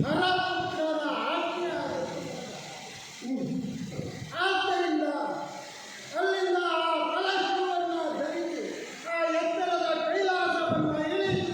ಹರಪುತ್ರನ ಆಜ್ಞೆ ಆದ್ದರಿಂದ ಅಲ್ಲಿಂದ ಆ ಕಲಶವನ್ನು ಧರಿಸಿ ಆ ಎತ್ತರದ ಕೈಲಾಸವನ್ನು ಇಳಿದು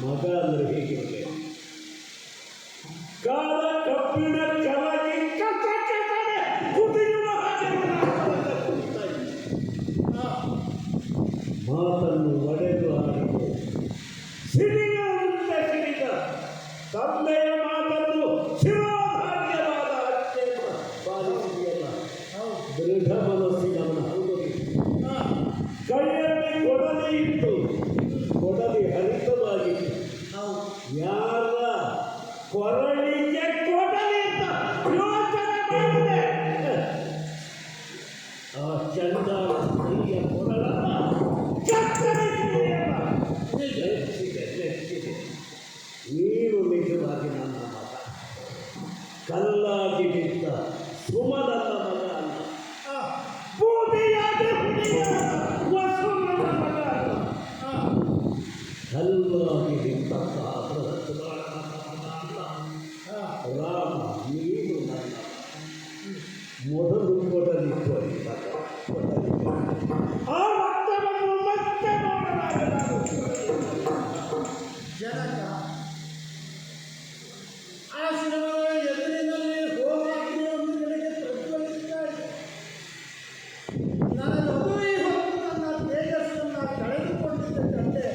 ಮಗ ಅಂದ್ರೆ ಹೇಗಿರುತ್ತೆ? ಕಾಲ ಕಬ್ಬಿಣ ಕರಗಿ ಕುದಿಯುವ ಮಾತನ್ನು ಒಡೆದು ಹಾಕಿತು. ಸಿಡಿಯ ಮುಂದೆ ಸಿಡಿದ ತಂದೆಯ ಮಾತನ್ನು ಶಿರೋಧಾರ್ಯವಾದ ಅತ್ಯಂತ ಪಾಲಿಸಿದೆಯಲ್ಲ, ದೃಢ ಮನಸ್ಸಿನವನ ಕೈಯಲ್ಲಿ ಕೊಡಲಿ ಇತ್ತು, ಕೊಡಲಿ ಹರಿತವಾಗಿತ್ತು. ಯಾರ ಕೊರಳಿಗೆ ಕೊಡಲಿ ಅಂತ ಯೋಚನೆ ಮಾಡಿದೆ. ಆ ಚಂದ ಕೊರಳನ್ನ ಕತ್ತರಿಸಿದೆಯಲ್ಲ, ನಿಜ ಮೊದಲು ಕೊಡಲಿತ್ತು ಆ ರಕ್ತವನ್ನು ಮತ್ತೆ ಜನಕ ಆಶ್ರಮದ ಎದುರಿನಲ್ಲಿ ಹೋಮಾಗ್ನಿಯೊಂದು ನನಗೆ ಪ್ರಜ್ವಲಿಸ್ತಾ ಇದೆ. ನನಗದು ಈ ಹೊತ್ತು ನನ್ನ ತೇಜಸ್ಸನ್ನು ಕಳೆದುಕೊಂಡಿದ್ದ ಕಂಡೆ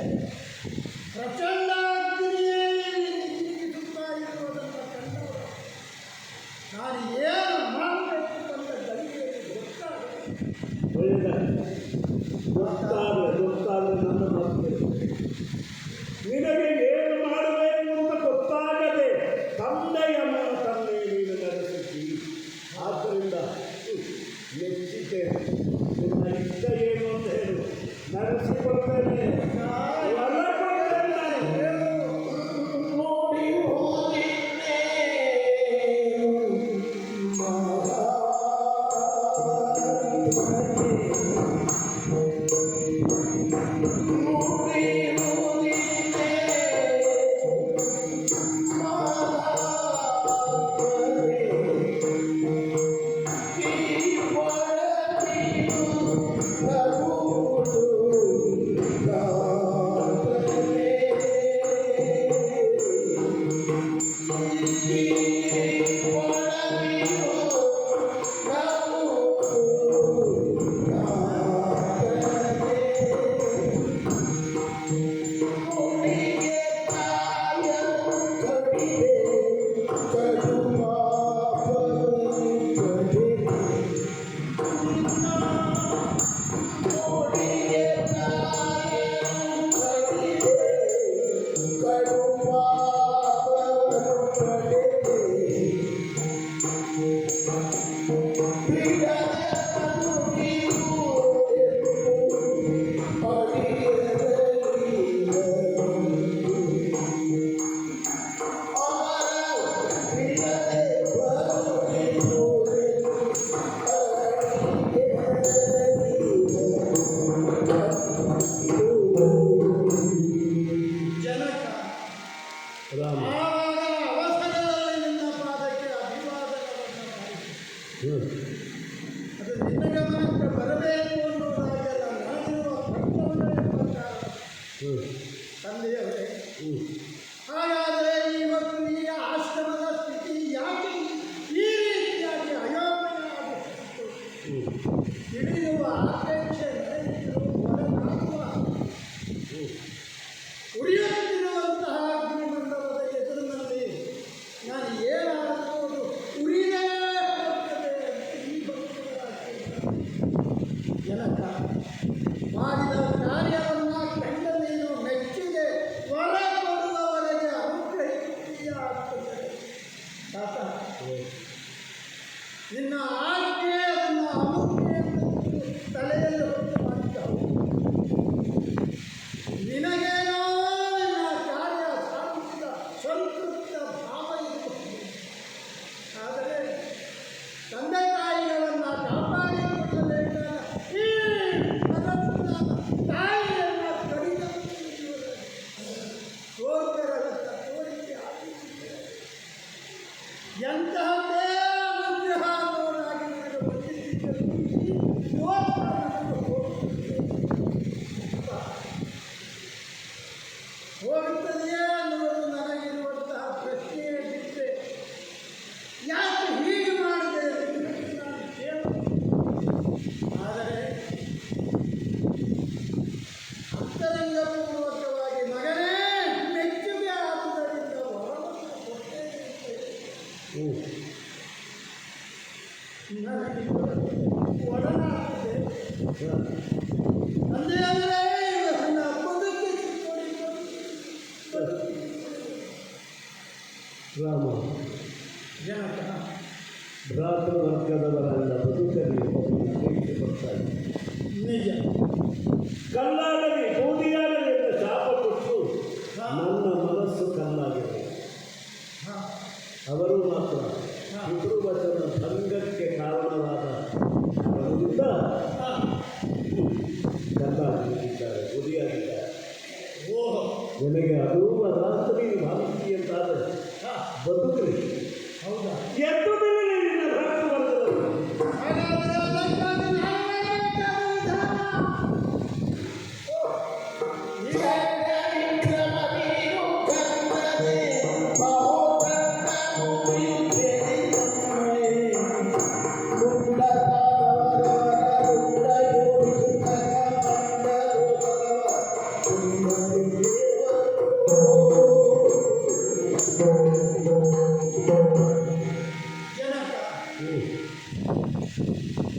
ಪ್ರಚಂಡ ಅಗ್ನಿಯೇ ಜಿಗಿಸುತ್ತಾ ಇರುವುದನ್ನು ಕಂಡವರು ನಾನು ಏನು ಮಾಡಬೇಕು ಅಂತ ಗಳಿಗೆಯಲ್ಲಿ ಗೊತ್ತಾದ್ರೆ ನನ್ನ ಮಾತು ನಿನಗೆ ಏನು ಮಾಡಬೇಕು ಅಂತ ಗೊತ್ತಾಗದೆ ತಂದೆಯ ಮಾತನ್ನೇ ನೀನು ನಡೆಸುತ್ತೀರಿ. ಆದ್ದರಿಂದ ಮೆಚ್ಚಿಕೆ ನಿನ್ನ ಇಷ್ಟ ಏನು ಅಂತ ಹೇಳು, ನಡೆಸಿಕೊಡ್ತೇನೆ. ಅದು ನಿನ್ನ ಗಮನಕ್ಕೆ ಬರಬೇಕು ಅನ್ನೋದಾಗಲ್ಲ, ನಾನಿರುವ ಕರ್ತವ್ಯದ ಪ್ರಕಾರ ತಂದೆಯವರೇ. ಹಾಗಾದರೆ ಇವತ್ತು ಈ ಆಶ್ರಮದ ಸ್ಥಿತಿ ಯಾಕೆ ಈ ರೀತಿಯಾಗಿ ಅಯೋಮಯವಾಗುತ್ತಿತ್ತು? ತಿಳಿಯುವ ಅಪೇಕ್ಷೆ ನಡೆಯುವ ಹೊರನಾಗುವ ಉರಿಯುತ್ತಿರುವಂತಹ ಅಗ್ನಿಮಂಡಲದ ಎದುರಿನಲ್ಲಿ ನಾನು ಏನಾದರೂ ಉರಿದೇ ಹೋಗ್ತದೆ ಈ ಜನಕ ಮಾಡಿದ ಕಾರ್ಯವನ್ನು ಕಂಡ ನೀನು ಮೆಚ್ಚುಗೆ ಹೊರ ಕೊಡುವವರೆಗೆ ಅನುಗ್ರಹಿಸುತ್ತೀಯ ಆಗ್ತದೆ. ತಾತ, ನಿನ್ನ ಆಜ್ಞೆ ಅದನ್ನು ಅನುಜ್ಞೆ ತಲೆಯಲ್ಲಿ ಹೊತ್ತು ಮಾಡಿದ್ದವು. ನಿನಗೇನೋ ನಿನ್ನ ಕಾರ್ಯ ಸಾಧಿಸಿದ ಸಂತೃಪ್ತ ಭಾವ ಇರಬಹುದು. ಆದರೆ ತಂದೆ ತಾಯಿಗಳನ್ನು ಕಾಪಾಡಿಕೊಳ್ಳಬೇಕಾದ ಈ ಮನಸ್ಸಿನ ತಾಯಿಯನ್ನು ಕಡಿದು ಸೋದರರತ್ತ ತೋರಿಕೆ ಆಗಿರುತ್ತದೆ. ಎಂತಹದ್ದೇ ಅನುಗ್ರಹವಾಗಿ ನನಗೆ ಬಂದಿದ್ದರು ಹೋಗುತ್ತದೆಯೇ ಅನ್ನುವುದು ನನಗಿರುವಂತಹ ಪ್ರಶ್ನೆಯೇ ಬಿಟ್ಟರೆ ಯಾಕೆ ಹೀಗೆ ಮಾಡಿದೆ ಎಂದು ನಾನು ಕೇಳುತ್ತೇನೆ. ಆದರೆ ಅಂತರಂಗಪೂರ್ವಕವಾಗಿ ಮಗನೇ ಮೆಚ್ಚುಗೆ ಆದುದರಿಂದ ವರವನ್ನು ಕೊಟ್ಟೇನೆ ನನಗೆ ಒಡನಾಡಿದೆ. ತಂದೆಯವರೇ ಇವರನ್ನ ರಾಮ ಜನಕ ಭ್ರಾತೃ ವರ್ಗದವರನ್ನ ಬದುಕಲಿ ಬರ್ತಾರೆ. ನಿಜ. ಕಲ್ಲಾಗಲಿ ಬೂದಿಯಾಗಲಿ ಅಂತ ಶಾಪ ಕೊಟ್ಟು ನನ್ನ ಮನಸ್ಸು ಕಲ್ಲಾಗಿದೆ. ಅವರು ಮಾತ್ರ ಪಿತೃವಚನ ಭಂಗಕ್ಕೆ ಕಾರಣವಾದ ಅವರಿಂದ ಕಲ್ಲಾಗಿದ್ದಾರೆ, ಬೂದಿಯಾಗಿದ್ದಾರೆ. ನಿನಗೆ ಅದು ರಾತ್ರಿ ಭಾವಿಸಿ ಅಂತಾದರೆ ಬದುಕ್ರಿ. ಹೌದಾ? ಎದ್ದು ನಿನ್ನ ಭ್ರಾತೃ ವರ್ಗದವರು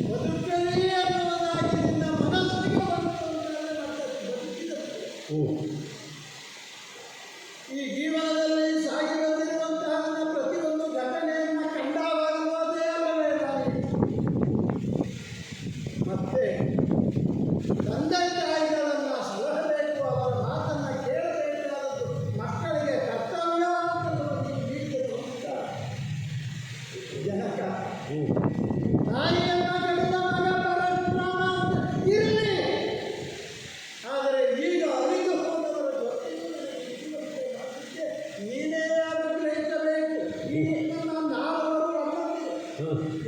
ಬದುಕಲಿ ಅನ್ನುವುದಾಗಿ ನಿನ್ನ ಮನಸ್ಸಿಗೆ ಬಂತು ಅಂತಂದರೆ ಮತ್ತೆ ಬದುಕಿದಷ್ಟು. ಈ ಜೀವನದಲ್ಲಿ ಸಾಗಿ ಬಂದಿರುವಂತಹ ನನ್ನ ಪ್ರತಿಯೊಂದು ಘಟನೆಯನ್ನು ಕಂಡಾವಾಗುವುದೇ ಅಲ್ಲವೇ ತಾಯಿ. ಮತ್ತೆ ತಂದೆ ತಾಯಿಗಳನ್ನು ಸಲಹಬೇಕು, ಅವರ ಮಾತನ್ನು ಕೇಳಬೇಕಾದದ್ದು ಮಕ್ಕಳಿಗೆ ಕರ್ತವ್ಯ ಅಂತ ನೀಡಿದ ಜನಕ ತಾಯಿಯನ್ನು ಕಡಿದ ಮಗ ಪರಶುರಾಮ ಅಂತ ಇರಲಿ. ಆದರೆ ಈಗ ಅರಿದು ಹೋದವರ ಜೊತೆ ನೀನೇ ಅನುಗ್ರಹಿಸಬೇಕು. ಈ ನನ್ನ ನಾಲ್ವರು ಅಣ್ಣಂದಿರು,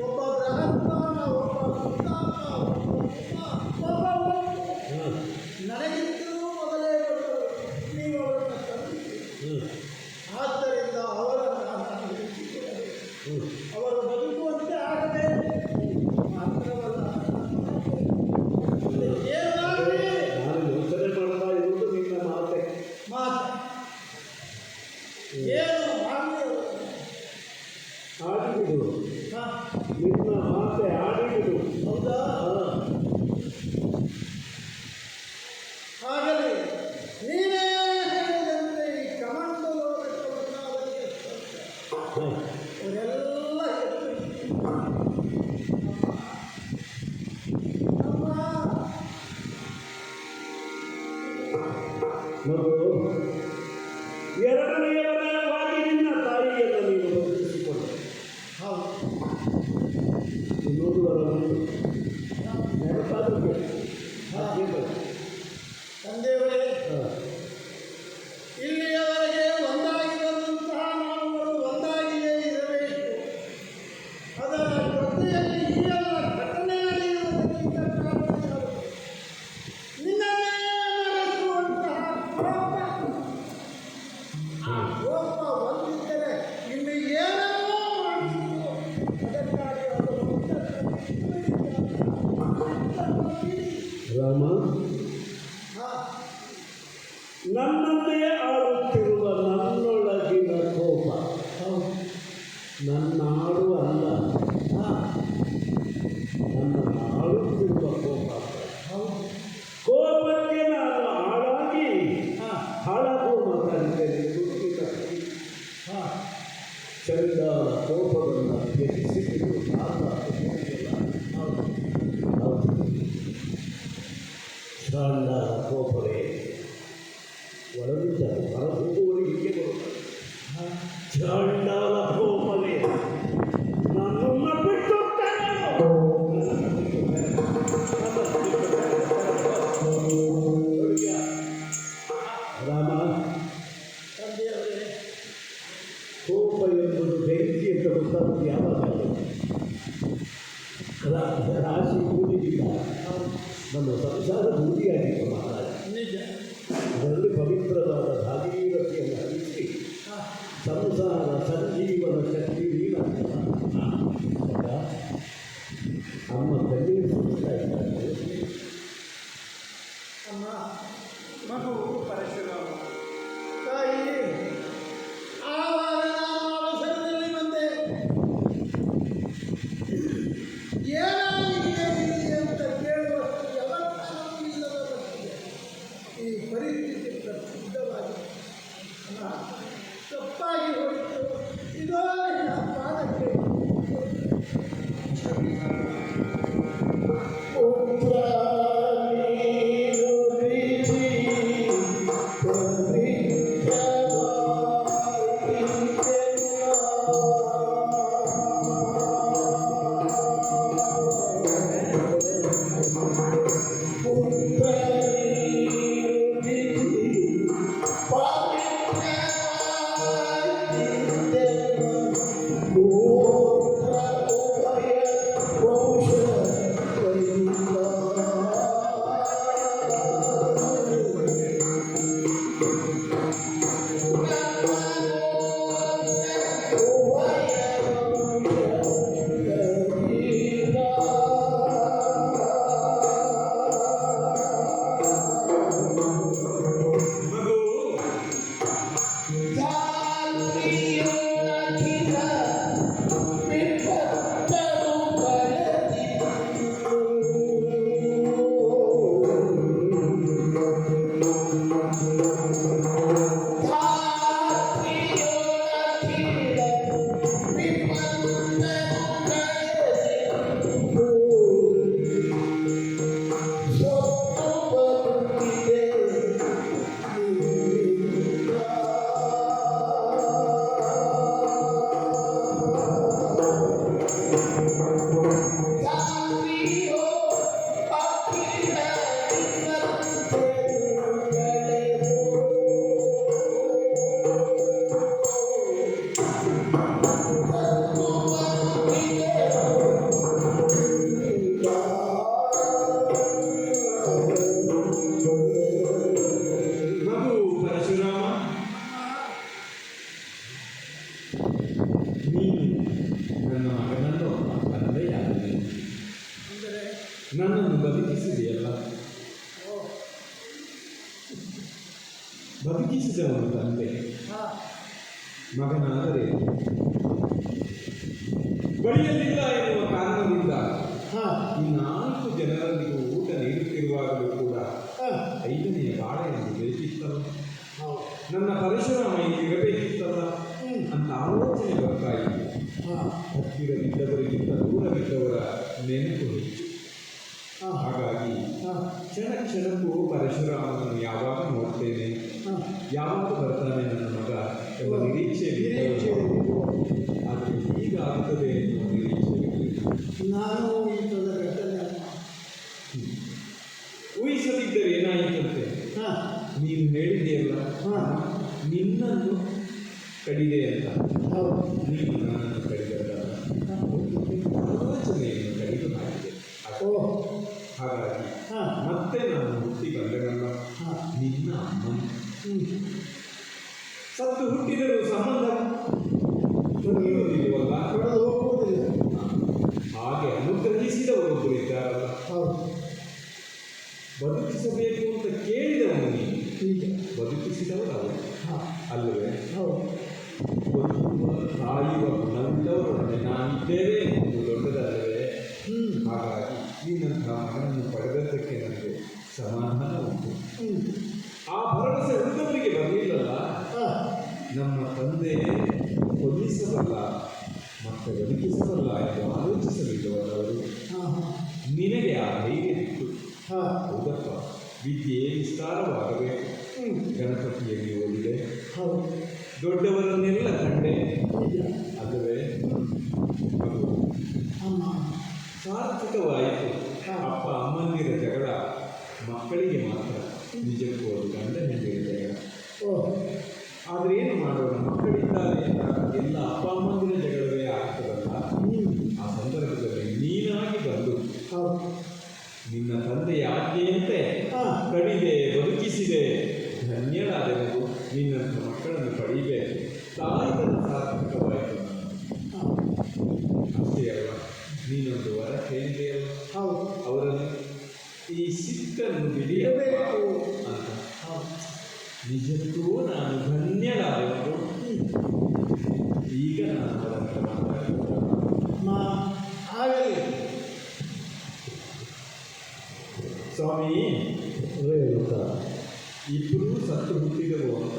ಒಬ್ಬ ಬೃಹತ್ಮಾನ, ಒಬ್ಬ ಮುತ್ತಾಪ, ಒಬ್ಬ ನನಗಿಂತಲೂ ಮೊದಲೇ ಬಂದರು. ನೀವು ಅವರನ್ನು ತಂದಿದ್ದೀರಿ. ಆದ್ದರಿಂದ ಅವರನ್ನು ನಾನು ಬಿಡಿಸಿಕೊಳ್ಳಬೇಕು. ಅವರು ಬದುಕುವಂತೆ ಆಗಬೇಕು. ಮಾತ್ರವಲ್ಲ, ಏನಾಗಲಿ ನಾನು ಯೋಚನೆ ಮಾಡ್ತಾ ಇರುವುದು ನಿನ್ನ ಮಾತೆ. ಮಾತು ಏನು ಮಾಡಲಿ ಆಡಿಬಿಡು, ನಿನ್ನ ಮಾತೆ ಆಡಿಬಿಡು. ಹೌದಾ? ಆಗಲಿ, ನೀನೇ ಹೇಳಿದಂತೆ ಈ ಕಮಂಡಲೋಕವನ್ನು ಅವರಿಗೆ ಅವರೆಲ್ಲ ಮಗು, ಎರಡನೆಯವರಾಗಿ ನಿನ್ನ ತಾಯಿಯನ್ನು ನೀನು ಬದಲಿಸಿಕೊಂಡೆ. ಹೌದು, ನೋಡುವವರನ್ನು ನೆನಪಾದಕ್ಕೆ ತಂದೆಯವರೇ, ಇಲ್ಲಿಯವರೆಗೆ ಒಂದಾಗಿ ಬಂದಂತಹ ನಾವುಗಳು ಒಂದಾಗಿಯೇ ಇರಬೇಕು. ಅದರ ಜೊತೆಯಲ್ಲಿ ಈ ಎಲ್ಲ ಘಟನೆ ನಡೆಯುವುದಕ್ಕಿಂತ ಕಾರಣ ಯಾವುದು? ನಿನ್ನನ್ನೇ ನಡೆಸುವಂತಹ ಕೋಪ. ಆ ಕೋಪ ಒಂದಿದ್ದರೆ ಇನ್ನು ಏನನ್ನೂ ಮಾಡಿಸಿತು. ಅದಕ್ಕಾಗಿ ಅವರು ರಾಮ, ನನ್ನನ್ನೇ ಆಡುತ್ತಿರುವ ನನ್ನೊಳಗಿನ ಕೋಪ ನನ್ನ ಆಡು ಅಲ್ಲ, ನನ್ನ ಆಡುತ್ತಿರುವ ಕೋಪ. ಕೋಪಕ್ಕೆ ನಾನು ಹಾಳಾಗಿ ಹಾಳಾಗುವ ಮಾತಾಡಿದ್ದೇನೆ. ಚಂದಾದ ಕೋಪವನ್ನು ತ್ಯಜಿಸಿಬಿಟ್ಟು ಚಾಂಡಾಲ ಕೋಪವೇ ಒಳಗಿದ್ದ ಹೊರ ಹೋಗುವವರಿಗೆ ಬರುತ್ತದೆ. ಚಾಂಡಾಲ ಕೋಪವೇ ನನ್ನನ್ನು ಬಿಟ್ಟು ರಾಮ, ತಂದೆಯವರೇ, ಕೋಪ ಎಂಬುದು ಬೆಂಕಿ ಅಂತ ಗೊತ್ತಾಗುವುದು ಯಾವಾಗ? ರಾಶಿ ಕೂಡಿಗಿಲ್ಲ, ನಮ್ಮ ಸಂಸಾರ ಬೂದಿಯಾಗಿತ್ತು ಮಹಾರಾಜ. ನಿಜ. ಅದರಲ್ಲಿ ಪವಿತ್ರವಾದ ಭಾಗೀರಥಿಯನ್ನು ಹರಿಸಿ ಸಂಸಾರ ಸಂಜೀವನ ಶಕ್ತಿ ನೀನಾಗ್ತದ. ಅಮ್ಮ ಕಣ್ಣೀರು ಸುರಿಸ್ತಾ ಇದ್ದಾರೆ. ಅಮ್ಮ, ಮಗು ಪರಶುರಾಮ ತಾಯಿ, ಆವಾಗ ನಾನು ಅವಸರದಲ್ಲಿ ಬಂದೆ. ಏನಾಗಿದೆ ಇಲ್ಲಿ ಅಂತ ಕೇಳುವಷ್ಟು ಯಾವತ್ತೂ ಇಲ್ಲದ ಮಟ್ಟಿಗೆ ಈ ಪರಿಸ್ಥಿತಿ ಪ್ರಸಿದ್ಧವಾಗಿದೆ. ಅಮ್ಮ, ತಪ್ಪಾಗಿ ಹೋಯಿತು. ಇದೋ ನಿನ್ನ ಪಾದಕ್ಕೆ Oh, ನನ್ನನ್ನು ಬದುಕಿಸಿದೆಯಲ್ಲ, ಬದುಕಿಸಿದವನು ತಂದೆ. ಮಗನಾದರೆ ಬಳಿಯಲ್ಲಿಲ್ಲ ಎನ್ನುವ ಕಾರಣದಿಂದ ಈ 4 ಜನರಲ್ಲಿಗೂ ಊಟ ನೀಡುತ್ತಿರುವಾಗಲೂ ಕೂಡ 5ನೆಯ ಬಾಳೆಯನ್ನು ಬೇಕಿತ್ತಲ್ಲ, ನನ್ನ ಪರಶುರಾಮ ಇಲ್ಲಿ ಇರಬೇಕಿತ್ತಲ್ಲ ಅಂತ ಆಲೋಚನೆ ಬರ್ತಾ ಇತ್ತು. ಹತ್ತಿರವಿದ್ದವರಿಗಿಂತ ದೂರವಿದ್ದವರ ನೆನಪು ಹೆಚ್ಚು. ಹಾಗಾಗಿ ಕ್ಷಣ ಕ್ಷಣಕ್ಕೂ ಪರಶುರಾಮನನ್ನು ಯಾವಾಗ ನೋಡ್ತೇನೆ, ಯಾವಾಗ ಬರ್ತಾನೆ ನನ್ನ ಮಗ ಎಂಬ ನಿರೀಕ್ಷೆ. ಆದರೆ ಈಗ ಆಗುತ್ತದೆ ಎನ್ನುವ ನಿರೀಕ್ಷೆ ನಾನು ಇಂಥದ ಘಟನೆ ಊಹಿಸದಿದ್ದರೆ ಏನಾಯಿತಂತೆ. ನೀನು ಹೇಳಿದೆಯಲ್ಲ ನಿನ್ನನ್ನು ಕಡಿದೆ ಅಂತ, ನೀನು ನನ್ನನ್ನು ಕಡಿದಲ್ಲ, ಆಲೋಚನೆಯನ್ನು ಕಡಿದು ಮಾಡಿದೆ. ಹಾಗಾಗಿ ಮತ್ತೆ ನಾನು ಹುಟ್ಟಿ ಬಂದನಲ್ಲ ನಿನ್ನ ಅಮ್ಮನ. ಸತ್ತು ಹುಟ್ಟಿದರೂ ಸಂಬಂಧ ತೊರೆಯುವುದಿಲ್ಲವಲ್ಲ, ಹಾಗೆ ಅನುಗ್ರಹಿಸಿದವರೊಬ್ಬರು ಇದ್ದಾರಲ್ಲ, ಬದುಕಿಸಬೇಕು ಅಂತ ಕೇಳಿದವನು ನೀನು, ಬದುಕಿಸಿದವರು ಅವರು ಅಲ್ಲವೇ? ಕಾಯುವ ಗುಣವಿದ್ದವರೊಡನೆ ನಾನಿದ್ದೇವೆ ಎಂದು ದೊಡ್ಡದಲ್ಲವೇ? ಹಾಗಾಗಿ ನಿನ್ನಂತಹ ಮಗನನ್ನು ಪಡೆದದ್ದಕ್ಕೆ ನನಗೆ ಸಮಾಧಾನ ಉಂಟು. ಆ ಭರವಸೆ ಉಳಿದವರಿಗೆ ಬರಲಿಲ್ಲಲ್ಲ. ನಮ್ಮ ತಂದೆ ಕೊಲ್ಲಿಸಬಲ್ಲ ಮತ್ತೆ ಬದುಕಿಸಬಲ್ಲ ಎಂದು ಆಲೋಚಿಸಲಿಲ್ಲವಲ್ಲವರು. ನಿನಗೆ ಆ ಧೈರ್ಯ ಇತ್ತು. ಹೌದಪ್ಪ, ವಿದ್ಯೆ ವಿಸ್ತಾರವಾಗಬೇಕು. ಗಣಪತಿಯಲ್ಲಿ ಓದಿದೆ, ದೊಡ್ಡವರನ್ನೆಲ್ಲ ಕಂಡೆ ಅಲ್ಲವೇ? ಅದು ಸಾರ್ಥಕವಾಯಿತು. ಅಪ್ಪ ಅಮ್ಮಂದಿರ ಜಗಳ ಮಕ್ಕಳಿಗೆ ಮಾತ್ರ, ನಿಜಕ್ಕೂ ಅದು ಗಂಡ ಹೆಂಡಿರ ಜಗಳ. ಆದರೆ ಏನು ಮಾಡೋಣ, ಮಕ್ಕಳಿದ್ದಾರೆ ಅಂತ ಎಲ್ಲ ಅಪ್ಪ ಅಮ್ಮಂದಿರ ಜಗಳವೇ ಆಗ್ತದಲ್ಲ. ಆ ಸಂದರ್ಭದಲ್ಲಿ ನೀನಾಗಿ ಬಂದು ನಿನ್ನ ತಂದೆಯ ಆಜ್ಞೆಯಂತೆ ಕಡಿದೆ, ಬದುಕಿಸಿದೆ, ಧನ್ಯರಾದೆವು. ನಿನ್ನಂಥ ಮಕ್ಕಳನ್ನು ಪಡೀಬೇಕು. ತಾಯಿಗಳ ಸಾರ್ಥಕವಾಯಿತು. ಅಷ್ಟೇ ಅಲ್ವ, ನೀನೊಂದು ವರ ಕೇಳಿದೆಯಲ್ಲ, ಅವರನ್ನು ಈ ಸಿಕ್ಕನ್ನು ಬಿಡಿಯಬೇಕು ಅಂತ. ನಿಜಕ್ಕೂ ನಾನು ಧನ್ಯರಾದೆವು. ಈಗ ನಾನು ಅವರ ಆಗಲಿ ಸ್ವಾಮಿ. ಇಬ್ಬರೂ ಸತ್ತು ಹುಟ್ಟಿದವು ಅಂತ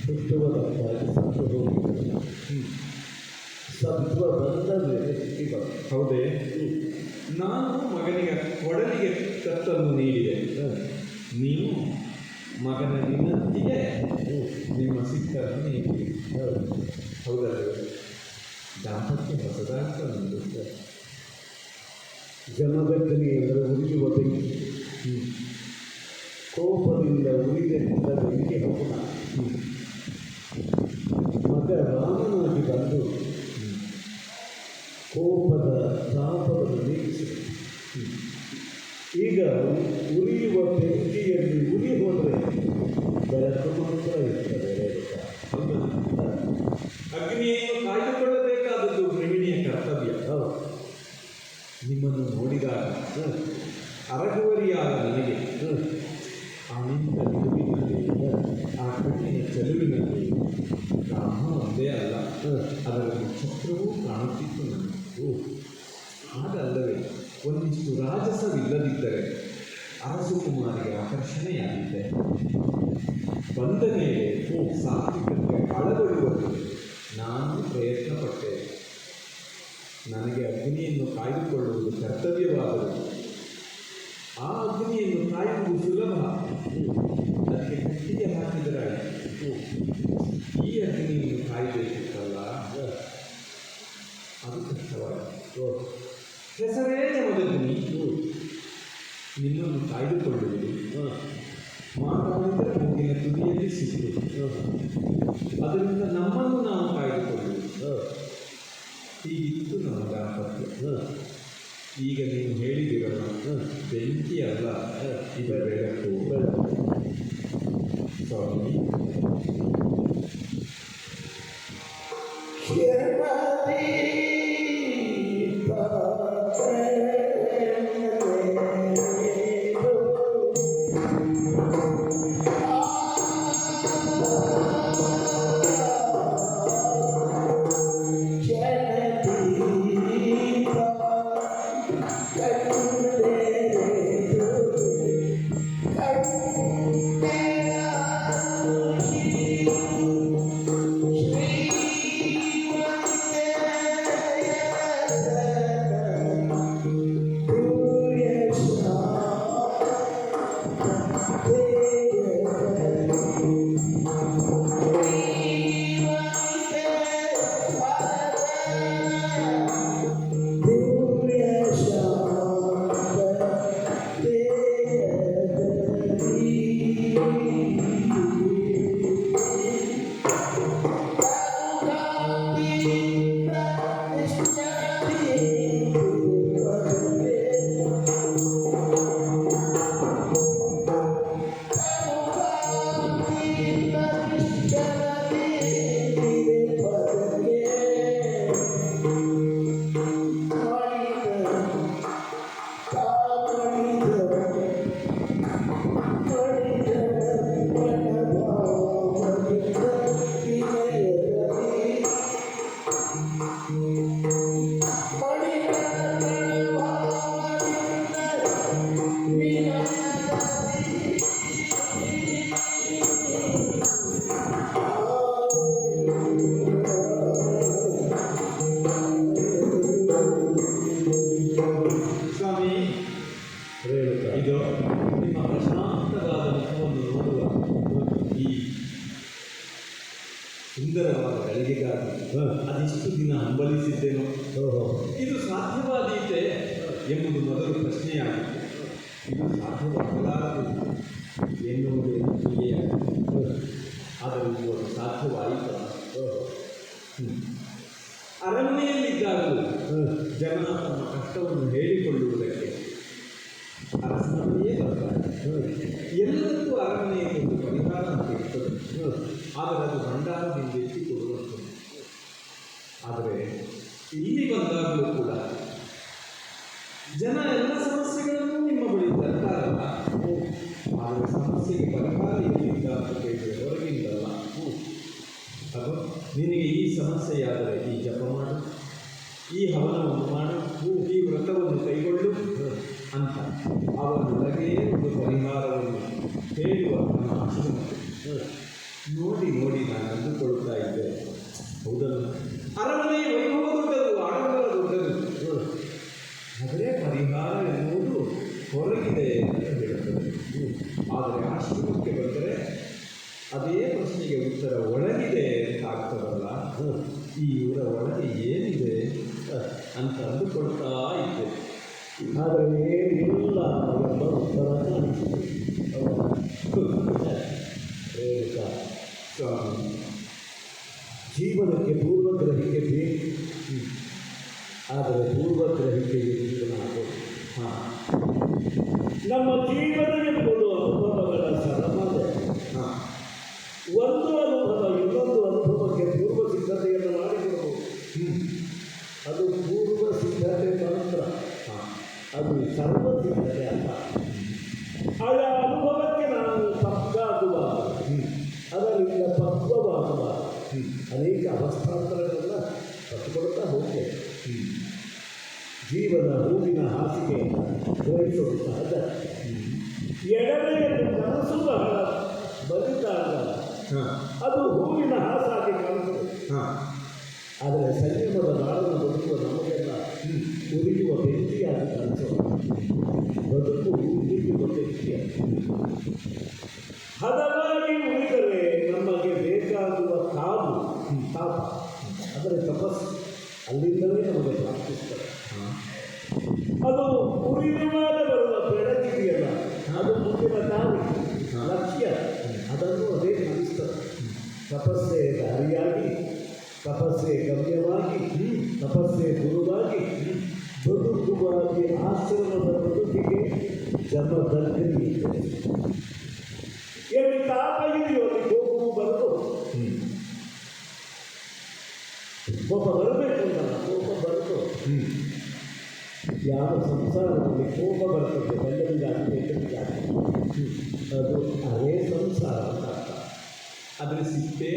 ಹುಟ್ಟುವುದಕ್ಕಾಗಿ ಸತ್ತು ಹೋಗಿದ್ದರು. ಸತ್ವ ಬಂದ ಮೇಲೆ ಹುಟ್ಟಿದ. ಹೌದೇ? ನಾನು ಮಗನಿಗೆ ಒಡಲಿಗೆ ಕತ್ತನ್ನು ನೀಡಿದೆ. ನೀವು ಮಗನ ವಿನಂತಿಗೆ ನಿಮ್ಮ ಸಿಕ್ಕನ್ನು ನೀಡಿ. ಹೌದಲ್ಲವೇ? ದಾಂಪತ್ಯ ಹೊಸದಾಗ್ತ ನಂದು. ಜನದಗ್ನಿ ಎಂದರೆ ಉರಿಯುವ ಬೆಂಕಿ. ಕೋಪದಿಂದ ಉರಿದೆಂದ ಬೆಂಕಿ ಹೌದ. ಮಗ ರಾಮನಾಗಿ ಬಂದು ಕೋಪದ ತಾಪವನ್ನು ನೀಗಿಸಿ. ಈಗ ಉರಿಯುವ ಬೆಂಕಿಯಲ್ಲಿ ಉರಿ ಹೋದರೆ ಬೆಳಕು ಮಾತ್ರ ಇರ್ತದೆ. ಅಗ್ನಿಯನ್ನು ಕಾಯ್ದುಕೊಳ್ಳಬೇಕಾದದ್ದು ಗೃಹಿಣಿಯ ಕರ್ತವ್ಯ. ನಿಮ್ಮನ್ನು ನೋಡಿದಾಗ ಅರಗುವರಿಯಾದ ನನಗೆ ಆನಂದ ನಿಲುವಿನಲ್ಲಿ, ಆ ಕಣ್ಣಿನ ಚೆಲುವಿನಲ್ಲಿ ರಾಮ ಒಂದೇ ಅಲ್ಲ, ಅದರಲ್ಲಿ ಛತ್ರವೂ ಕಾಣುತ್ತಿತ್ತು ನನಗೆ. ಹಾಗಲ್ಲವೇ ಒಂದಿಷ್ಟು ರಾಜಸವಿಲ್ಲದಿದ್ದರೆ ಅರಸುಕುಮಾರಿಗೆ ಆಕರ್ಷಣೆಯಾಗಿದ್ದೆ. ಬಂದ ಮೇಲೆ ಸಾತ್ವಿಕಕ್ಕೆ ಅಳವಡುವುದು ನಾನು ಪ್ರಯತ್ನ ಪಟ್ಟೆ. ನನಗೆ ಅಗ್ನಿಯನ್ನು ಕಾಯ್ದುಕೊಳ್ಳುವುದು ಕರ್ತವ್ಯವಾದರೂ ಆ ಅಗ್ನಿಯನ್ನು ಕಾಯುವುದು ಸುಲಭ. ಅದಕ್ಕೆ ಕಟ್ಟಿಗೆ ಹಾಕಿದರಾಯಿತು. ಈ ಅಗ್ನಿಯನ್ನು ಕಾಯಬೇಕಿತ್ತಲ್ಲ, ಅದು ಕಷ್ಟವಾಯಿತು. ಹೆಸರೇ ಜಮದಗ್ನಿ. ನಿಮ್ಮನ್ನು ಕಾಯ್ದುಕೊಳ್ಳುವುದು ಮಾತಾಡಿದರೆ ಮೂಗಿನ ತುದಿಯಲ್ಲಿ ಸಿಕ್ಕು. ಅದರಿಂದ ನಮ್ಮನ್ನು ನಾವು ಕಾಯ್ದುಕೊಳ್ಳುವುದು. ಹೀಗಿತ್ತು ನಮ್ಮ ದಾಂಪತ್ಯ. ಈಗ ನೀವು ಹೇಳಿದಿರಲ್ಲ, ಬೆಂಕಿ ಅಲ್ಲ ಇದು ಬೆಳಕು. ಸ್ವಾಮಿ, ಸ್ವಾಮಿ, ರೇಣುಕ, ಇದು ನಿಮ್ಮ ಪ್ರಶಾಂತವಾದ ಮುಖವನ್ನು ನೋಡುವ ಈ ಸುಂದರವಾದ ಗಳಿಗೆಗಾಗಿ ಅದೆಷ್ಟು ದಿನ ಹಂಬಲಿಸಿದ್ದೇನೋ. ಓಹೋ, ಇದು ಸಾಧ್ಯವಾದೀತೆ ಎಂಬುದು ಮೊದಲು ಪ್ರಶ್ನೆಯಾಗಿತ್ತು. ಇದು ಸಾಧ್ಯವಾಗಲಾರದು ಎನ್ನುವುದು ಹೀಗೆಯಾಗಿತ್ತು. ಆದರೆ ಇದು ಅದು ಸಾಧ್ಯವಾಯಿತು. ಅರಮನೆಯಲ್ಲಿದ್ದಾಗಲೂ ಜನ ತಮ್ಮ ಕಷ್ಟವನ್ನು ಹೇಳಿಕೊಳ್ಳುವುದಕ್ಕೆ ಅರಸನಲ್ಲಿಯೇ ಬರ್ತಾರೆ. ಎಲ್ಲದಕ್ಕೂ ಅರಮನೆಯಲ್ಲಿ ಒಂದು ಪರಿಹಾರ ಅಂತ ಇರ್ತದೆ. ಆದರೆ ಅದು ಭಂಡಾರದಿಂದ ಎತ್ತಿಕೊಡುವಂಥದ್ದು. ಆದರೆ ಇಲ್ಲಿ ಬಂದಾಗಲೂ ಕೂಡ ಜನ ಎಲ್ಲ ಸಮಸ್ಯೆಗಳನ್ನು ನಿಮ್ಮ ಬಳಿ ತರ್ತಾರಲ್ಲ, ಆದರೆ ಸಮಸ್ಯೆಗೆ ಪರಿಹಾರ ಎಲ್ಲಿಂದ ಅಂತ ಕೇಳಿದರೆ ಹೊರಗಿಂದಲ್ಲ. ಅದು ನಿನಗೆ ಈ ಸಮಸ್ಯೆಯಾದರೆ ಈ ಜಪ ಮಾಡು, ಈ ಹವನವನ್ನು ಮಾಡು, ಈ ವ್ರತವನ್ನು ಕೈಗೊಳ್ಳು ಅಂತ ಅವನೊಳಗೆ ಒಂದು ಪರಿಹಾರವನ್ನು ಹೇಳುವ ನಮ್ಮ ಆಶ್ರಮ ನೋಡಿ ನೋಡಿ ನಾನು ಅಂದುಕೊಳ್ತಾ ಇದ್ದೆ. ಹೌದಲ್ಲ, ಅರಮನೆ ವೈಭವ ದೊಡ್ಡದು, ಆಡಂಬರ ದೊಡ್ಡದು, ಆದರೆ ಪರಿಹಾರ ಎನ್ನುವುದು ಹೊರಗಿದೆ ಅಂತ ಹೇಳುತ್ತದೆ. ಆದರೆ ಆಶ್ರಮಕ್ಕೆ ಬಂದರೆ ಅದೇ ಪ್ರಶ್ನೆಗೆ ಉತ್ತರ ಒಳಗಿದೆ ಅಂತ ಆಗ್ತದಲ್ಲ. ಈ ಇವರ ಒಳಗೆ ಏನಿದೆ ಅಂತ ಅಂದುಕೊಳ್ತಾ ಇದ್ದೆ. ಆದರೆ ಏನಿಲ್ಲ ಎಂಬ ಉತ್ತರ ಕಾಣಿಸಿದೆ. ರೇಣುಕ, ಸ್ವಾಮಿ, ಜೀವನಕ್ಕೆ ಪೂರ್ವಗ್ರಹಿಕೆ ಬೇಕು. ಆದರೆ ಪೂರ್ವಗ್ರಹಿಕೆಗೆ ಜೀವನ ಆಗೋದು. ನಮ್ಮ ಜೀವನವೆಂಬುದು ಅನುಭವಗಳ ಸರಮಾಲೆ. ಒಂದು ಅನುಭವ ಇನ್ನೊಂದು ಅನುಭವಕ್ಕೆ ಪೂರ್ವ ಸಿದ್ಧತೆಯನ್ನು ಮಾಡಿಕೊಡಬಹುದು. ಅದು ಪೂರ್ವ ಸಿದ್ಧತೆ ಮಾತ್ರ, ಅದು ಸರ್ವ ಸಿದ್ಧತೆ ಅಲ್ಲ. ಆಯಾ ಅನುಭವಕ್ಕೆ ನಾವು ಪಕ್ಕಾಗುವಾಗ, ಅದರಿಂದ ಪಕ್ವವಾಗುವ ಅನೇಕ ಅವಸ್ಥಾಂತರಗಳನ್ನು ಕಟ್ಟಿಕೊಡ್ತಾ ಹೋಗ್ತೇವೆ. ಜೀವನ ಹೂವಿನ ಹಾಸಿಗೆಯನ್ನು ಗ್ರಹಿಸೋದು ಸಹಜ. ಎಡಮೆಯನ್ನು ಕನಸು ಬಹಳ ಬಲಿತಾಗ ಅದು ಹೂವಿನ ಹಾಸಾಗಿ ಕಾಣುತ್ತದೆ. ಆದರೆ ಸಂಯಮದ ನಾಳನ್ನು ಬದುಕುವ ನಮಗೆಲ್ಲ ಉರಿಯುವ ಬೆಂಕಿಯಾಗಿ ಕಾಣಿಸೋದು. ಬದುಕು ಉರಿಯುವ ಬೆಂಕಿಯಾಗಿ ಹದವಾಗಿ ಉಳಿದರೆ ನಮಗೆ ಬೇಕಾಗುವ ಕಾವು ತಾಪ, ಅಂದರೆ ತಪಸ್ಸು ಅಲ್ಲಿಂದಲೇ ನಮಗೆ ಪ್ರಾಪ್ತಿಸ್ತದೆ. ಅದು ಉರಿಯುವಾಗ ಬರುವ ಬೆಳಕಿದೆಯಲ್ಲ, ಅದು ಮುಂದಿನ ತಾವು ಲಕ್ಷ್ಯ, ಅದನ್ನು ಅದೇ ಕಲಿಸ್ತದೆ. ತಪಸ್ಸೆ ದಾರಿಯಾಗಿ, ತಪಸ್ಸೆ ಗಮ್ಯವಾಗಿ, ತಪಸ್ಸೆ ಗುರುವಾಗಿ, ಬದುಕುವಾಗಿ ಆಶ್ರಮದ ಬದುಕಿಗೆ ಜನ್ಮದಲ್ಲಿ ಎಲ್ಲಿ ತಾಪ ಇದೆಯೋ ಅಲ್ಲಿ ಕೋಪವು ಬರಬಹುದು. ಕೋಪ ಬರಬೇಕು ಅಂತಲ್ಲ, ಕೋಪ ಬರಬಹುದು. ಯಾವ ಸಂಸಾರದಲ್ಲಿ ಕೋಪ ಬರ್ತದೆ ಗಂಡನಿಗಾಗಿ ಹೆಂಡನಿಗಾಗಿ, ಅದು ಅದೇ ಸಂಸಾರ ಅಂತ ಅರ್ಥ. ಆದರೆ ಸಿಪ್ಪೆ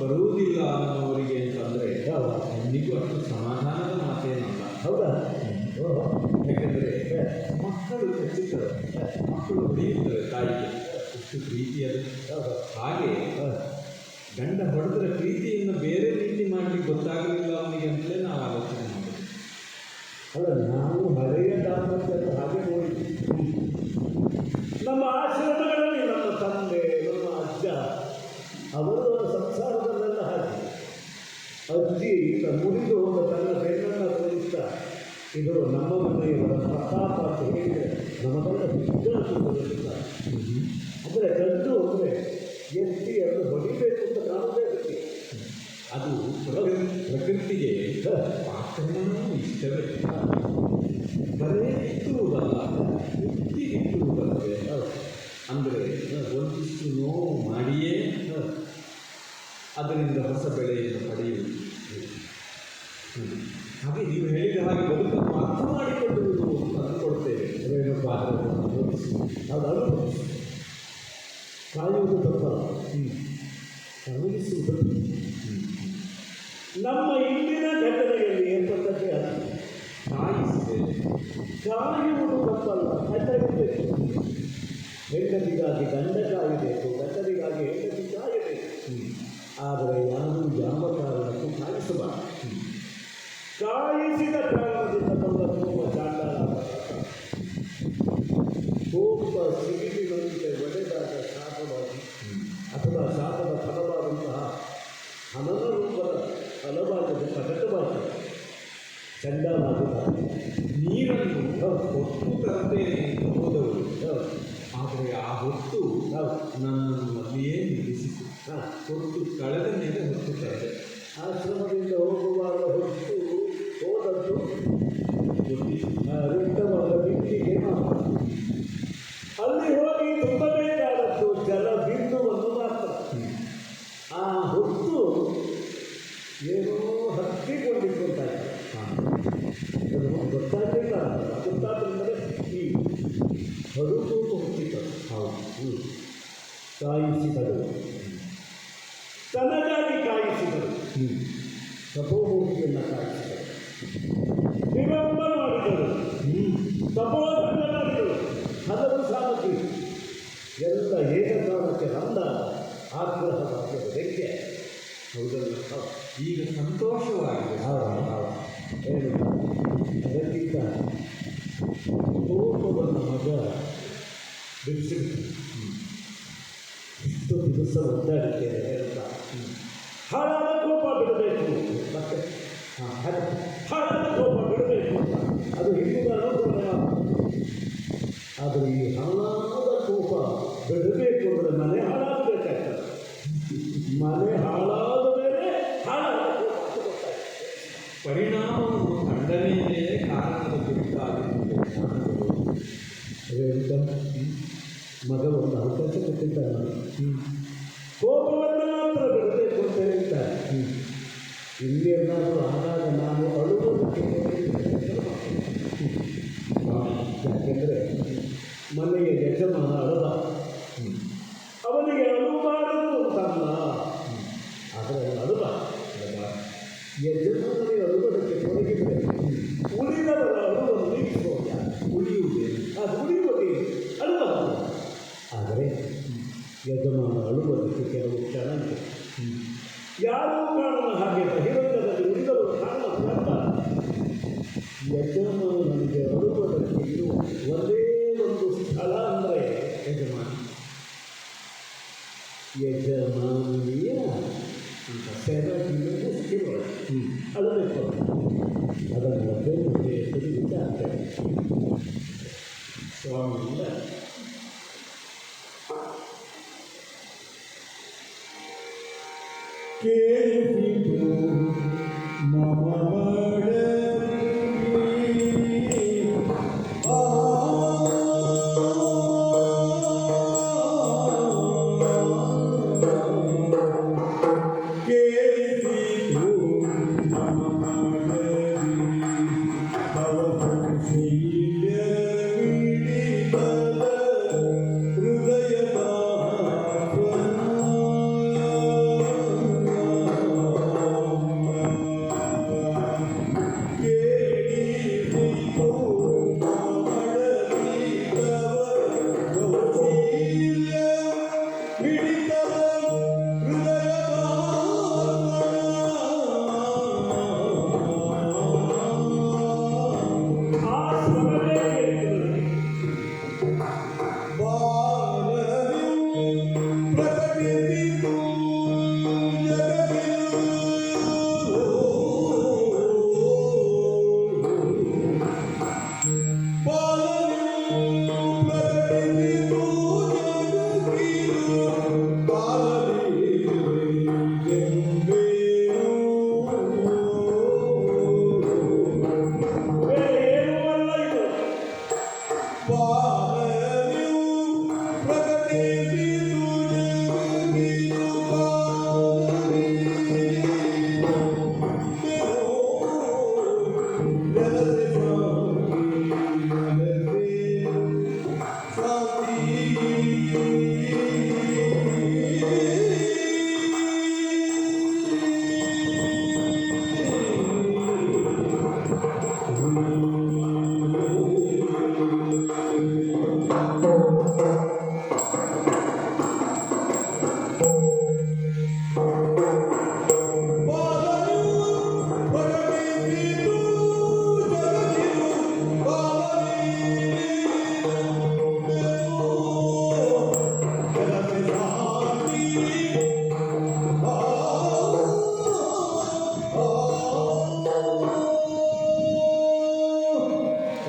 ಬರುವುದಿಲ್ಲ ಅನ್ನೋರಿಗೆ ಅಂತಂದರೆ ಹೆಣ್ಣಿಗೂ ಅಷ್ಟು ಸಮಾಧಾನದ ಮಾತೇನಲ್ಲ. ಹೌದಾ? ಯಾಕೆಂದರೆ ಮಕ್ಕಳು ಖಚಿತರು, ಮಕ್ಕಳು ಹೊಡೆಯುತ್ತಾರೆ ತಾಯಿಗೆ, ಎಷ್ಟು ಪ್ರೀತಿಯದು. ಹಾಗೆ ಗಂಡ ಹೊಡೆದ್ರೆ ಪ್ರೀತಿಯನ್ನು ಬೇರೆ ರೀತಿ ಮಾಡಲಿಕ್ಕೆ ಗೊತ್ತಾಗಲಿಲ್ಲ ಅವನಿಗೆ ಅಂತಲೇ ನಾವು ಆಲೋಚನೆ ಮಾಡೋದು. ಅಲ್ಲ, ನಾವು ಹಳೆಯ ದಾಂಪತ್ಯದ ಹಾಗೆ ನೋಡಿದ್ವಿ. ನಮ್ಮ ಆಶ್ರಮಗಳಲ್ಲಿ ನಮ್ಮ ತಂದೆ, ನಮ್ಮ ಅಜ್ಜ, ಅವರು ಸಂಸಾರದಲ್ಲೆಲ್ಲ ಹಾಗೆ. ಅಜ್ಜಿ ಮುರಿದು ಹೋದ ತನ್ನ ಬೆನ್ನನ್ನು ಇದು ನಮ್ಮ ಮನೆಯವರ ಪ್ರತಾಪ ಅಂತ ಹೇಳಿದರೆ ನಮಗೆಲ್ಲ ವಿಜ್ಞಾನಿಸುವುದಿಲ್ಲ. ಅಂದರೆ ಗಂಡು ಅಂದರೆ ಎತ್ತಿ ಅದು ಹೊಡಿಬೇಕು ಅಂತ ಕಾಣದೇ ಇರುತ್ತೆ. ಅದು ಪ್ರಕೃತಿಗೆ ಆಕ್ರಮಣವೂ ಇಷ್ಟವೇ. ಬರೇ ಇಟ್ಟುವುದಲ್ಲ, ಬುದ್ಧಿ ಇಟ್ಟುವುದಲ್ಲವೇ. ಅಂದರೆ ಒಂದಿಷ್ಟು ನೋವು ಮಾಡಿಯೇ ಅದರಿಂದ ಹೊಸ ಬೆಳೆಯನ್ನು ಪಡೆಯುವುದು. ಹಾಗೆ ನೀವು ಹೇಳಿದ ಹಾಗೆ ಬದುಕನ್ನು ಅರ್ಥ ಮಾಡಿಕೊಳ್ಳುವುದು ಅಂತ ಅಂದುಕೊಡ್ತೇವೆ. ಅದೇನಪ್ಪ ಅದು ಅನುಭವಿಸಿ ಕಾಯುವುದು ತಪ್ಪಲ್ಲ, ಅನುಭವಿಸುವುದು. ನಮ್ಮ ಇಂದಿನ ಘಟನೆಯಲ್ಲಿ ಏರ್ಪಟ್ಟಂತೆ ಅದು ಕಾಯುವುದು ತಪ್ಪಲ್ಲ, ಕಾಯಬೇಕು. ಹೆಂಡತಿಗಾಗಿ ಗಂಡ ಕಾಯಬೇಕು, ಗಂಡನಿಗಾಗಿ ಹೆಂಡತಿ ಕಾಯಬೇಕು. ಆದರೆ ಯಾರು ಯಾವ ಕಾರಣಕ್ಕೂ ಕಾಯಿಸಬಾರದು. ಕಾಯಿಸಿದ ಕಾರಣದಿಂದ ಬಂದ ಕೋಪ ಚಾಂಡಾಲ, ಕೋಪ ಸಿಗಿಲಿನಂತೆ ಒಡೆದಾದ ಶಾಪವಾಗಿ ಅಥವಾ ಶಾಪದ ಫಲವಾದಂತಹ ಹಣದ ರೂಪದ ಫಲವಾದ ಪ್ರಕಟವಾದ ಚಂಡಾಲಾಗುತ್ತಾರೆ. ನೀರನ್ನು ಹೊತ್ತು ತರುತ್ತೇನೆ ಎಂದು ಹೋದವರು, ಆದರೆ ಆ ಹೊತ್ತು ನನ್ನನ್ನು ಮಲ್ಲಿಯೇ ನಿಲ್ಲಿಸಿತು. ಹೊತ್ತು ಕಳೆದ ಮೇಲೆ ಹೊತ್ತು ತರದೆ. ಆಶ್ರಮದಿಂದ ಹೋಗುವಾಗ ಹೊತ್ತು ಹೋದದ್ದು ರಿಕ್ತವಾದ ಬಿಂದಿಗೆ ಮಾತ್ರ. ಅಲ್ಲಿ ಹೋಗಿ ತುಂಬಬೇಕಾದದ್ದು ಜಲ ಬಿಂದುವನ್ನು ಮಾತ್ರ. ಆ ಹೊತ್ತು ಏನೋ ಹತ್ತಿಕೊಂಡಿದ್ದಂತಾಯ್ತು. ಅದು ಗೊತ್ತಾಗಲಿಲ್ಲ. ಗೊತ್ತಾದ್ರಿಂದಲೇ ಈ ಹೊರಟು ಹೊತ್ತಿದ್ದರು. ಹೌದು, ಕಾಯಿಸಿದರು, ತನಗಾಗಿ ಕಾಯಿಸಿದರು. ತಪೋಮೂರ್ತಿಯನ್ನು ಕಾಯಿಸಿದರು, ವಿಳಂಬ ಮಾಡಿದರು, ತಪೋದಂಡ ಮಾಡಿದರು. ಹಲವು ಸಾಮಗ್ರಿ ಎಲ್ಲ ಏಕಕಾಲಕ್ಕೆ ಬಂದ ಆಗ್ರಹವಾದ ವ್ಯಕ್ತಿ. ಹೌದಲ್ಲ? ಈಗ ಸಂತೋಷವಾಗಿದೆ. ಏನು ಅದಕ್ಕಿಂತ ಕೋಪವನ್ನು ಮಗ ಬಿಡಿಸಿಬಿಟ್ಟು ಇಷ್ಟು ದಿವಸ ಒದ್ದಾಡಿದ್ದೇನೆ ಅಂತ ಹಾಳಾದ ಕೋಪ ಬಿಡಬೇಕು. ಮತ್ತೆ ಹಾಳಾದ ಕೋಪ ಬಿಡಬೇಕು ಅಂತ ಅದು ಹಿಂದಿನ ಅನುಕೂಲ. ಆದರೆ ಈ ಹಾಳಾದ ಕೋಪ ಬಿಡಬೇಕು ಅಂದರೆ ಮನೆ ಹಾಳಾಗಬೇಕಾಗ್ತದೆ. ಮನೆ ಹಾಳಾದ ಮೇಲೆ ಹಾಳಾದ ಕೋಪ ಅಂತ ಗೊತ್ತಾಗ್ತದೆ. ಪರಿಣಾಮವನ್ನು ಖಂಡನೆಯೇ ಕಾರಣದ ಕುರಿತಾಗಿರುತ್ತದೆ. ಮಗ ಒಂದು ಅವಕಾಶ ಕೊಟ್ಟಿದ್ದಾನೆ. ಕೋಪವನ್ನು ಮಾತ್ರ ಬಿಡಬೇಕು ಅಂತ ಹೇಳ್ತಾರೆ. ಇಲ್ಲೇನಾದರೂ ಆದಾಗ ನಾನು ಅಳುವುದಕ್ಕೆ ಯಾಕೆಂದರೆ ಮನೆಯ ಯಜಮಾನ ಅಳದ, ಅವನಿಗೆ ಅಳುಬಾರದು ಅಂತಲ್ಲ, ಆದರೆ ಅಳುವ ಯಜಮಾನನಿಗೆ ಅಳುವುದಕ್ಕೆ ತೊಡಗಿದರೆ ಉಳಿದವರ ಅಳುವನ್ನು ನೀಗಿಸೋದು ಉಳಿಯುವುದೇ, ಅದು ಉಳಿಯುವುದೇ ಅಳುವ. ಆದರೆ ಯಜಮಾನ ಅಳುವುದಕ್ಕೆ ಕೆಲವು ಕ್ಷಣ ಯಾರೂ ಕಾಣುವ ಹಾಗೆ ಬಹಿರಂಗದಲ್ಲಿ ಉಳಿದವರು ಕಾಣುವ ಯಜಮಾನನಿಗೆ ಅಳುವುದಕ್ಕೆ ಇರುವ ಒಂದೇ ಒಂದು ಸ್ಥಳ ಅಂದರೆ ಯಜಮಾನಿಯ ಸೆರಗಿನ ಮುಷ್ಟಿಗಳು ಅಳಬೇಕು. ಅದನ್ನು ಒಂದೇ ಮುಂದೆ ತಿಳಿದ ಆಗ್ತದೆ. ಸ್ವಾಮಿಯಿಂದ ಕೇಳಿತು ಮಮ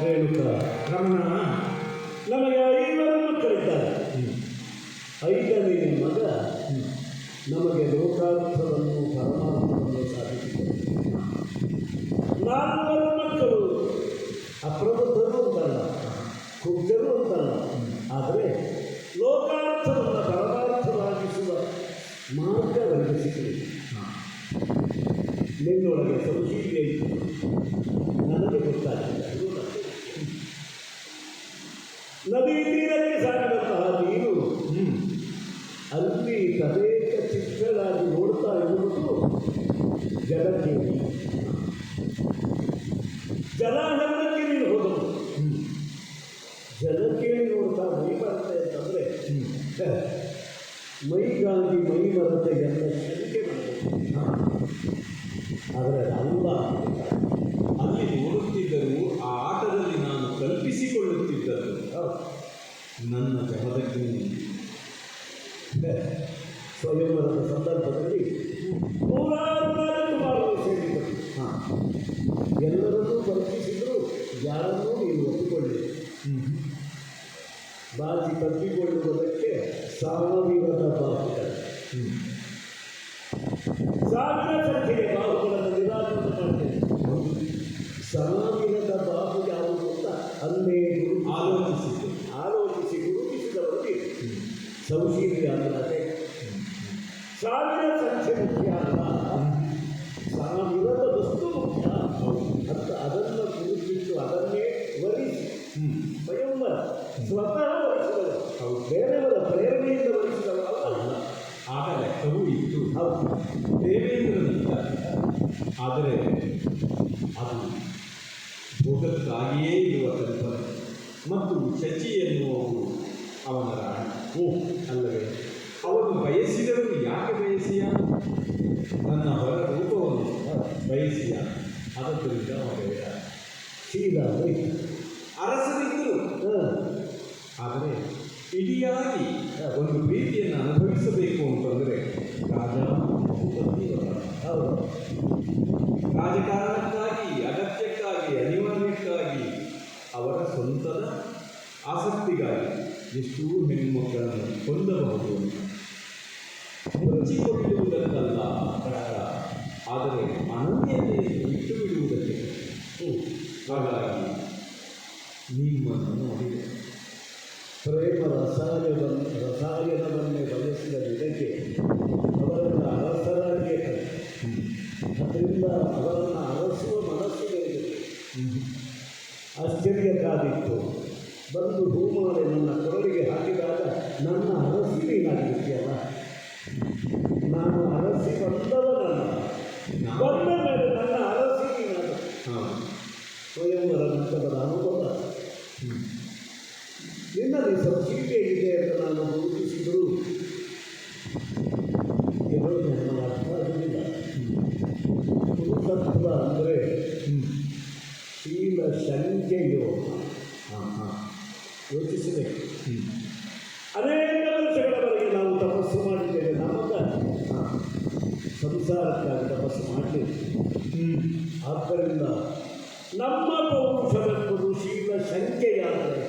ರೇಣುಕಾ, ರಮಣ. ನಮಗೆ 5 ಮಕ್ಕಳಿದ್ದಾರೆ. 5ನೇ ಮಗ ನಮಗೆ ಲೋಕಾರ್ಥವನ್ನು ಪರಮಾರ್ಥವನ್ನು ಸಾಧಿಸಿದರು. 4 ಮಕ್ಕಳು ಅಪ್ರಬುದ್ಧರು ಅಂತಲ್ಲ, ಕುಬ್ಜರು ಅಂತಲ್ಲ, ಆದರೆ ಲೋಕಾರ್ಥವನ್ನು ಪರಮಾರ್ಥವಾಗಿಸುವ ಮಾರ್ಗವನ್ನು ಸಿಕ್ಕಲಿಲ್ಲ. ನಿನ್ನೊಳಗೆ ಸಂಶಯ ಇತ್ತು, ನನಗೆ ಗೊತ್ತಾಗಿಲ್ಲ. ನದಿ ತೀರಕ್ಕೆ ಸಾಗಿದಂತಹ ನೀರು ಅಲ್ಲಿ ತದೇಕ ಚಿಕ್ಕಳಾಗಿ ನೋಡ್ತಾ ಇರುವುದು ಜಲಕೇಳಿ. ಜಲಾನಂದಕ್ಕೆ ನೀನು ಹೋದವು. ಜಲಕೇಳಿ ನೋಡ್ತಾ ಮೈ ಬರುತ್ತೆ ಅಂತಂದರೆ ಮೈಗಾಗಿ ಮೈ ಬರುತ್ತೆ ಎಂಬ ಶಂಕೆ ಬರುತ್ತೆ. ಆದರೆ ಅಲ್ಲ, ಅಲ್ಲಿ ನೋಡುತ್ತಿದ್ದರೂ ಆ ಆಟದಲ್ಲಿ ನಾನು ಕಲ್ಪಿಸಿಕೊಳ್ಳುತ್ತಿದ್ದರು ನನ್ನ ಜಮದಗ್ನಿ. ಸ್ವಯಂವರದ ಸಂದರ್ಭದಲ್ಲಿ 114 ಸೇರಿದರು. ಎಲ್ಲರನ್ನೂ ಪರೀಕ್ಷಿಸಿದ್ರು, ಯಾರನ್ನೂ ನೀನು ಒಪ್ಪಿಕೊಳ್ಳಿ. ಬಾಜಿ ತಪ್ಪಿಕೊಳ್ಳುವುದಕ್ಕೆ 1000 ಬಾಹುಗಳು, 1000 ಸಂಖ್ಯೆಯ ಬಾಹುಗಳನ್ನು ನಿರಾಕರಣೆ ಮಾಡ್ತೇನೆ. 1000 ಬಾಹು ಯಾವುದು ಅಂತ ಅಲ್ಲೇ ಆಲೋಚಿಸಿ ಗುರುತಿಸಿದವರಿಗೆ ಸಂಶೀಲಿಯಾದರೆ 1000 ಸಂಖ್ಯೆ ಮುಖ್ಯ ಅಲ್ಲ, 1000 ವಸ್ತು ಮುಖ್ಯ ಅಂತ ಅದನ್ನು ಗುರುತಿಟ್ಟು ಅದನ್ನೇ ವರಿಸಿ ಸ್ವಯಂವರ ಸ್ವತಃ ವರಿಸಿದವರು, ಬೇರೆಯವರ ಪ್ರೇರಣೆಯಿಂದ ವರಿಸಿದವರಲ್ಲ. ಆಗ ಲೆಕ್ಕವೂ ಇತ್ತು. ಹೌದು, ದೇವೇಂದ್ರನಿಂದ. ಆದರೆ ಅದು ಭೋಗಕ್ಕಾಗಿಯೇ ಇರುವ ಕಲ್ಪನೆ ಮತ್ತು ಶಚಿ ಎನ್ನುವವು ಅವನ ರಾಣಿ ಅಲ್ಲವೇ? ಅವನು ಬಯಸಿದರೂ ಯಾಕೆ ಬಯಸಿಯ? ನನ್ನ ಹೊರ ರೂಪವನ್ನು ಬಯಸಿಯ. ಆದ್ದರಿಂದ ಬೇಡ. ಸೀದಾ ಅರಸರಿದ್ದರು, ಆದರೆ ಇಡಿಯಾಗಿ ಒಂದು ಪ್ರೀತಿಯನ್ನು ಅನುಭವಿಸಬೇಕು ಅಂತಂದರೆ ರಾಜ ಹೌದು, ರಾಜಕಾರಣಕ್ಕಾಗಿ, ಅಗತ್ಯಕ್ಕಾಗಿ, ಅನಿವಾರ್ಯಕ್ಕಾಗಿ, ಅವರ ಸ್ವಂತದ ಆಸಕ್ತಿಗಾಗಿ ಎಷ್ಟೋ ಹೆಣ್ಣುಮಕ್ಕಳನ್ನು ಹೊಂದಬಹುದು ಅಂತ ಮುಚ್ಚಿಕೊಳ್ಳುವುದಕ್ಕಲ್ಲ ಕಷ್ಟ, ಆದರೆ ಅನನ್ಯತೆಯನ್ನು ಬಿಟ್ಟು ಬಿಡುವುದಕ್ಕೆ. ಹಾಗಾಗಿ ನಿಮ್ಮನ್ನು ನೋಡಿದೆ. ಪ್ರೇಮ ರಸಾಯನವನ್ನೇ ಬಯಸಿದ ನಿನಗೆ ಅವರನ್ನು ಅರಸರಾಗಿಯೇ ಕಲಿತು, ಅದರಿಂದ ಅವರನ್ನು ಅರಸುವ ಮನಸ್ಸಿಗೆ ಆಶ್ಚರ್ಯ ಕಾದಿತ್ತು. ಬಂದು ಹೂಮಾಲೆ ನನ್ನ ಕೊರಳಿಗೆ ಹಾಕಿದಾಗ ನನ್ನ ಅರಸಿ ನೀನಾಗಿರ್ತೀಯಲ್ಲ, ನಾನು ಅರಸಿ ಬಂದವನಲ್ಲ, ಬಂದ ಮೇಲೆ ನನ್ನ ಅರಸಿ ನೀನಾದ. ಸ್ವಯಂವರ ಮಟ್ಟದ ಅನುಭವ ನಿನ್ನಲ್ಲಿ ಸಂಶೀಲೆ ಇದೆ ಅಂತ ನಾನು ಗುರುತಿಸಿದರೂ ಕೆಲವು ನನ್ನ ಅರ್ಥ ಆಗಲಿಲ್ಲ. ಪುರುಷತ್ವ ಅಂದರೆ ಶೀಲ ಶಂಕೆಯೋ ಯೋಚಿಸಬೇಕು. ಅನೇಕ ವರ್ಷಗಳವರೆಗೆ ನಾವು ತಪಸ್ಸು ಮಾಡಿದ್ದೇವೆ, ನಮಗಾಗಿ ಸಂಸಾರಕ್ಕಾಗಿ ತಪಸ್ಸು ಮಾಡಲಿಲ್ಲ. ಆದ್ದರಿಂದ ನಮ್ಮ ಪೌರುಷವೆಂಬುದು ಶೀಲ ಶಂಕೆಯಾದರೆ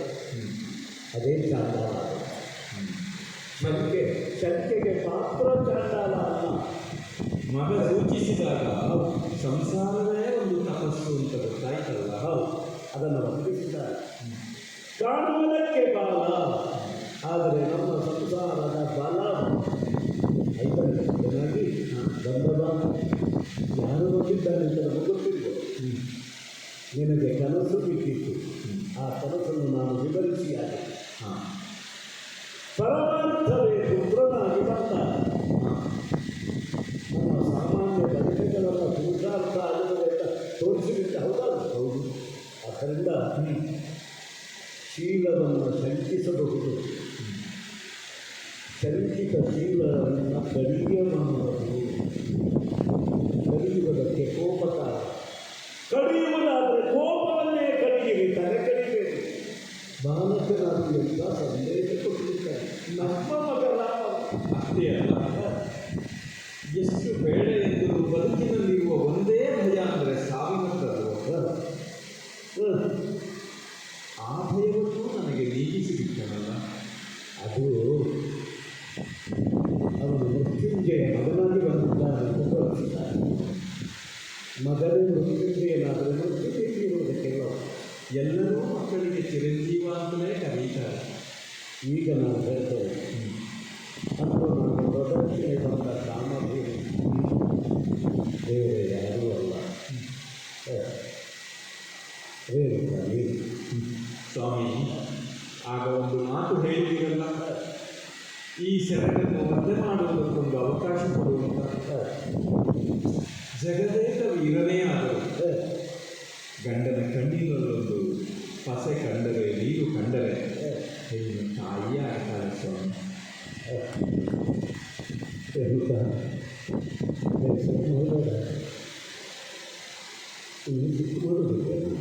ಅದೇ ಚಾಂಡಾಲ. ಶಂಕೆಗೆ ಮಾತ್ರ ಚಾಂಡಾಲ ಅಲ್ಲ. ಮಗ ಸೂಚಿಸಿದಾಗ ಸಂಸಾರವೇ ಒಂದು ತಪಸ್ಸು ಅಂತ ಗೊತ್ತಾಯ್ತಲ್ಲ. ಹೌದು, ಅದನ್ನು ವರ್ಣಿಸಿದ್ದಾರೆ. ಕಾಣುವುದಕ್ಕೆ ಬಾಲ, ಆದರೆ ನಮ್ಮ ಸಂಸಾರದ ಬಲ 5 ಚೆನ್ನಾಗಿ ಬಂದ ಬಾಲ ಯಾರು ಬಂದಿದ್ದಾರೆ ಅಂತ ನಮಗೆ ಗೊತ್ತಿರ್ಬೋದು. ನಿನಗೆ ಕನಸು ಬಿಟ್ಟಿತ್ತು. ಆ ಕನಸನ್ನು ನಾನು ವಿವರಿಸಿಯಾದೆ. ಹಾಂ ಪರಮಾರ್ಥವೇ ಪುತ್ರನಾಗಿ ಬಂದ. ನಮ್ಮ ಸಾಮಾನ್ಯ ಘಟನೆಗಳೆಲ್ಲ ಪುರುಷಾರ್ಥ ಆಗುತ್ತದೆ ಅಂತ ತೋರಿಸಿಬಿಟ್ಟ. ಹೌದಲ್ಲ? ಹೌದು. ಆದ್ದರಿಂದ ಶೀಲವನ್ನು ಶಂಕಿಸಬಹುದು, ಶಂಕಿತ ಶೀಲವನ್ನು ಕಡಿಯಬಹುದು. ಕಡಿಯುವುದಕ್ಕೆ ಕೋಪಕಾರ. ಕಡಿಯುವುದಾದರೆ ಕೋಪವನ್ನೇ ಕಡಿಯಿರಿ, ತಲೆ ಕಡಿಬೇಡಿ. ಬಾಲಕರಾಗಿ ಎಲ್ಲ ಸಂದೇಶ ಕೊಟ್ಟಿರ್ತಾರೆ. ನಮ್ಮ ಮಗನ ಅಷ್ಟೇ ಅಲ್ಲ, ಎಷ್ಟು ಬೇಡ ಎಂದು ಬದುಕಿನಲ್ಲಿರುವ ಒಂದೇ ಭಯ ಅಂದರೆ ಸಾವಿನದ್ದು. ಆ ಭಯವನ್ನು ನನಗೆ ನೀಗಿಸಿಬಿಟ್ಟನಲ್ಲ. ಅದು ಅವನು ಮೃತ್ಯುಂಜಯ ಮಗನಾಗಿ ಬಂದಿದ್ದಾನೆ ಅಂತ ತೋರಿಸಿದ್ದಾನೆ. ಮಗನೇ ಮೃತ್ಯುಂಜಯನಾದರೆ ಮೃತ್ಯುಂಜಯ ಇರುವುದಕ್ಕೆಲ್ಲ ಎಲ್ಲರೂ ಮಕ್ಕಳಿಗೆ ಚಿರಂಜೀವ ಅಂತಲೇ ಕರೀತಾರೆ. ಈಗ ನಾನು ಹೇಳ್ತೇನೆ, ಅಂದು ನಾನು ಪ್ರದಕ್ಷಿಣೆ ಬಂದ ಕಾಮಧೇನು ಬೇರೆ ಯಾರೂ ಅಲ್ಲ, ರೇಣುಕಾ ನೀನು. ಸ್ವಾಮಿ, ಆಗ ಒಂದು ಮಾತು ಹೇಳಿದಿರಲ್ಲ, ಈ ಸೆರಗನ್ನು ಒದ್ದೆ ಮಾಡುವುದಕ್ಕೊಂದು ಅವಕಾಶ ಕೊಡುವಂತ. ಜಗದೇಕ ವೀರನೇ ಆದರು ಗಂಡನ ಕಣ್ಣಿನಲ್ಲೊಂದು ಪಸೆ ಕಂಡರೆ, ನೀರು ಕಂಡರೆ ಹೆಣ್ಣು ತಾಯಿಯೇ ಆಗ್ತಾರೆ ಸ್ವಾಮಿ. ರೇಣುಕಾ ಇನ್ನು ಬಿಟ್ಟು ನೋಡಬೇಕು.